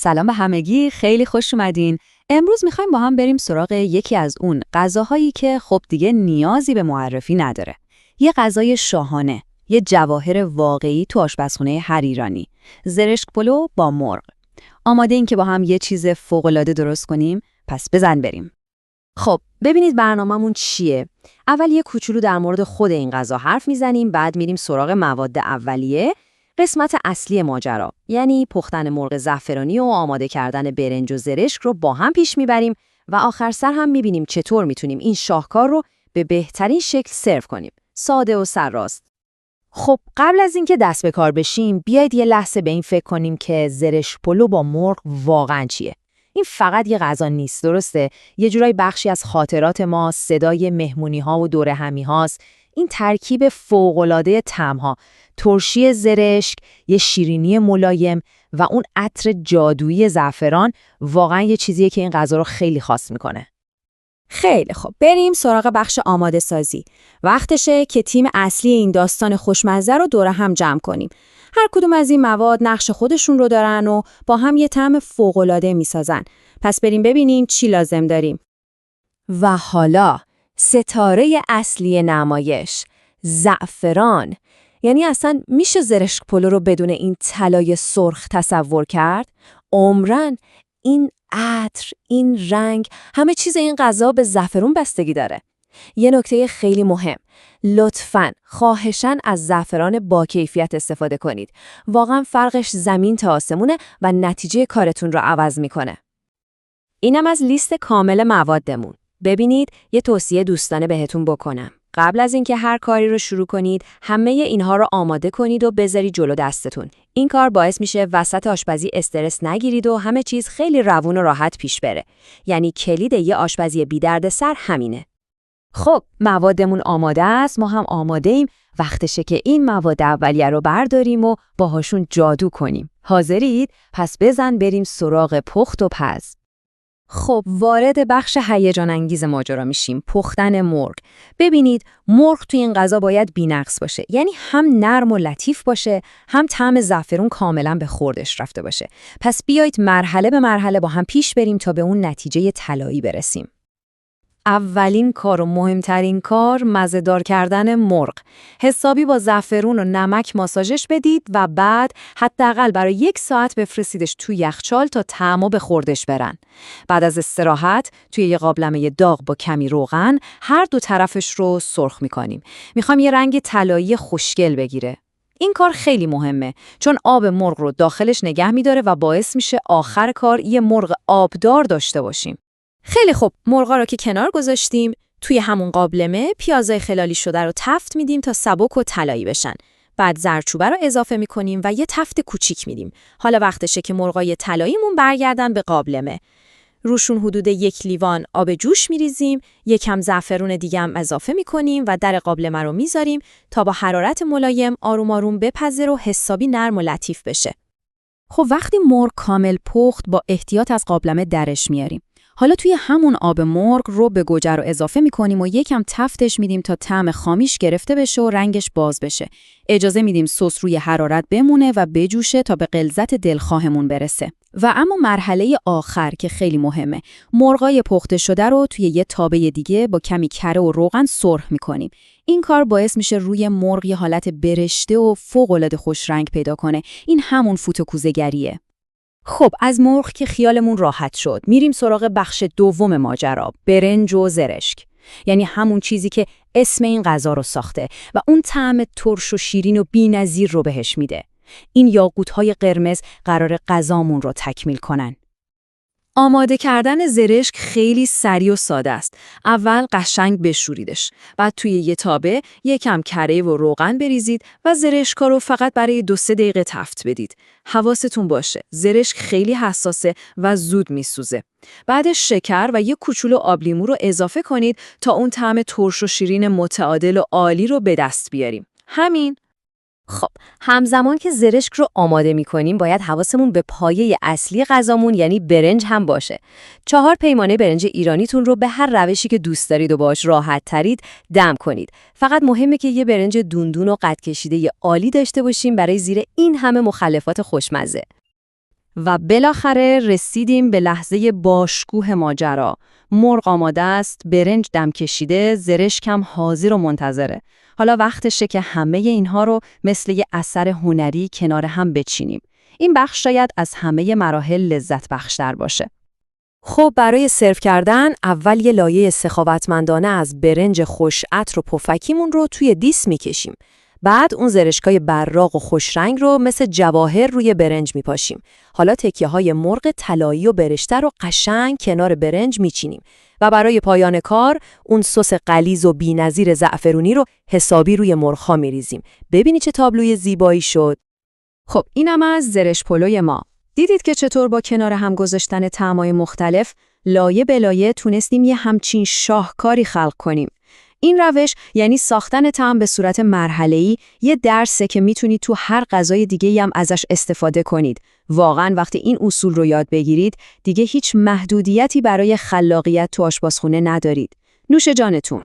سلام به همگی، خیلی خوش اومدین. امروز میخوایم با هم بریم سراغ یکی از اون غذاهایی که خب دیگه نیازی به معرفی نداره. یه غذای شاهانه، یه جواهر واقعی تو آشپزخونه هر ایرانی. زرشک پلو با مرغ. آماده این که با هم یه چیز فوق‌العاده درست کنیم؟ پس بزن بریم. خب ببینید برنامه‌مون چیه. اول یه کوچولو در مورد خود این غذا حرف میزنیم، بعد میریم سراغ مواد اولیه، قسمت اصلی ماجرا، یعنی پختن مرغ زعفرانی و آماده کردن برنج و زرشک رو با هم پیش میبریم و آخر سر هم میبینیم چطور میتونیم این شاهکار رو به بهترین شکل سرو کنیم. ساده و سرراست. خب قبل از اینکه دست به کار بشیم، بیایید یه لحظه به این فکر کنیم که زرشک پلو با مرغ واقعاً چیه. این فقط یه غذا نیست، درسته؟ یه جورایی بخشی از خاطرات ما، صدای مهمونی‌ها و دوره همی‌هاست. این ترکیب فوق‌العاده طعم‌ها، ترشی زرشک، یه شیرینی ملایم و اون عطر جادویی زعفران واقعا یه چیزیه که این غذا رو خیلی خاص میکنه. خیلی خب، بریم سراغ بخش آماده سازی. وقتشه که تیم اصلی این داستان خوشمزه رو دور هم جمع کنیم. هر کدوم از این مواد نقش خودشون رو دارن و با هم یه طعم فوق‌العاده میسازن. پس بریم ببینیم چی لازم داریم. و حالا ستاره اصلی نمایش، زعفران. یعنی اصلا میشه زرشک پلو رو بدون این طلای سرخ تصور کرد؟ عمرن این عطر، این رنگ، همه چیز این غذا به زعفرون بستگی داره. یه نکته خیلی مهم، لطفاً خواهشاً از زعفران با کیفیت استفاده کنید. واقعاً فرقش زمین تا آسمونه و نتیجه کارتون رو عوض میکنه. اینم از لیست کامل موادمون. ببینید یه توصیه دوستانه بهتون بکنم. قبل از اینکه هر کاری رو شروع کنید، همه اینها رو آماده کنید و بذارید جلو دستتون. این کار باعث میشه وسط آشپزی استرس نگیرید و همه چیز خیلی روون و راحت پیش بره. یعنی کلید یه آشپزی بی دردسر همینه. خب موادمون آماده است، ما هم آماده ایم. وقتشه که این مواد اولیه رو برداریم و باهاشون جادو کنیم. حاضرید؟ پس بزن بریم سراغ پخت و پز. خب وارد بخش هیجان انگیز ماجرا میشیم، پختن مرغ. ببینید مرغ توی این غذا باید بی‌نقص باشه، یعنی هم نرم و لطیف باشه، هم طعم زعفرون کاملا به خوردش رفته باشه. پس بیایید مرحله به مرحله با هم پیش بریم تا به اون نتیجه طلایی برسیم. اولین کار و مهمترین کار مزه‌دار کردن مرغ. حسابی با زعفرون و نمک ماساژش بدید و بعد حداقل برای 1 ساعت بفرستیدش توی یخچال تا طعم‌ها به خوردش برن. بعد از استراحت توی یه قابلمه داغ با کمی روغن هر دو طرفش رو سرخ می‌کنیم. می‌خوام یه رنگ طلایی خوشگل بگیره. این کار خیلی مهمه چون آب مرغ رو داخلش نگه می‌داره و باعث میشه آخر کار یه مرغ آبدار داشته باشیم. خیلی خوب، مرغا رو که کنار گذاشتیم، توی همون قابلمه پیازای خلالی شده رو تفت میدیم تا سبک و طلایی بشن. بعد زردچوبه رو اضافه میکنیم و یه تفت کوچیک میدیم. حالا وقتشه که مرغای طلاییمون برگردن به قابلمه. روشون حدود 1 لیوان آب جوش میریزیم، یکم زعفرون دیگه هم اضافه میکنیم و در قابلمه رو میذاریم تا با حرارت ملایم آروم آروم بپزه و حسابی نرم و لطیف بشه. خب وقتی مرغ کامل پخت با احتیاط از قابلمه درش میاریم. حالا توی همون آب مرغ رو به گوجه رو اضافه می‌کنیم و یکم تفتش میدیم تا طعم خامیش گرفته بشه و رنگش باز بشه. اجازه میدیم سس روی حرارت بمونه و بجوشه تا به غلظت دلخواهمون برسه. و اما مرحله آخر که خیلی مهمه، مرغای پخته شده رو توی یه تابه دیگه با کمی کره و روغن سرخ می‌کنیم. این کار باعث میشه روی مرغ یه حالت برشته و فوق‌العاده خوش رنگ پیدا کنه. این همون فوت و کوزه‌گریه. خب از مرغ که خیالمون راحت شد، میریم سراغ بخش دوم ماجرا، برنج و زرشک. یعنی همون چیزی که اسم این غذا رو ساخته و اون طعم ترش و شیرین و بی‌نظیر رو بهش میده. این یاقوت‌های قرمز قرار غذامون رو تکمیل کنن. آماده کردن زرشک خیلی سریع و ساده است. اول قشنگ بشوریدش. بعد توی یه تابه یکم کره و روغن بریزید و زرشکا رو فقط برای 2-3 دقیقه تفت بدید. حواستون باشه، زرشک خیلی حساسه و زود میسوزه. بعدش شکر و یه کوچولو آب لیمو رو اضافه کنید تا اون طعم ترش و شیرین متعادل و عالی رو به دست بیاریم. همین. خب همزمان که زرشک رو آماده می‌کنیم باید حواسمون به پایه اصلی غذامون یعنی برنج هم باشه. 4 پیمانه برنج ایرانیتون رو به هر روشی که دوست دارید و باهاش راحت ترید دم کنید. فقط مهمه که یه برنج دوندون و قد کشیده عالی داشته باشیم برای زیر این همه مخلفات خوشمزه. و بالاخره رسیدیم به لحظه باشکوه ماجرا. مرغ آماده است، برنج دم کشیده، زرشک هم حاضر و منتظره. حالا وقتشه که همه اینها رو مثل یه اثر هنری کنار هم بچینیم. این بخش شاید از همه مراحل لذت بخشتر باشه. خب برای سرو کردن اول یه لایه سخاوتمندانه از برنج خوش عطر و پفکیمون رو توی دیس میکشیم. بعد اون زرشکای براق و خوش رنگ رو مثل جواهر روی برنج میپاشیم. حالا تکیه‌های مرغ طلایی و برشته رو قشنگ کنار برنج میچینیم و برای پایان کار اون سس غلیظ و بی‌نظیر زعفرونی رو حسابی روی مرغ‌ها میریزیم. ببینی چه تابلوی زیبایی شد. خب اینم از زرش پلوی ما. دیدید که چطور با کنار هم گذاشتن طعمای مختلف لایه به لایه تونستیم یه همچین شاهکاری خلق کنیم. این روش یعنی ساختن طعم به صورت مرحله‌ای، یه درسه که میتونید تو هر غذای دیگه‌ای هم ازش استفاده کنید. واقعاً وقتی این اصول رو یاد بگیرید دیگه هیچ محدودیتی برای خلاقیت تو آشپزخونه ندارید. نوش جانتون.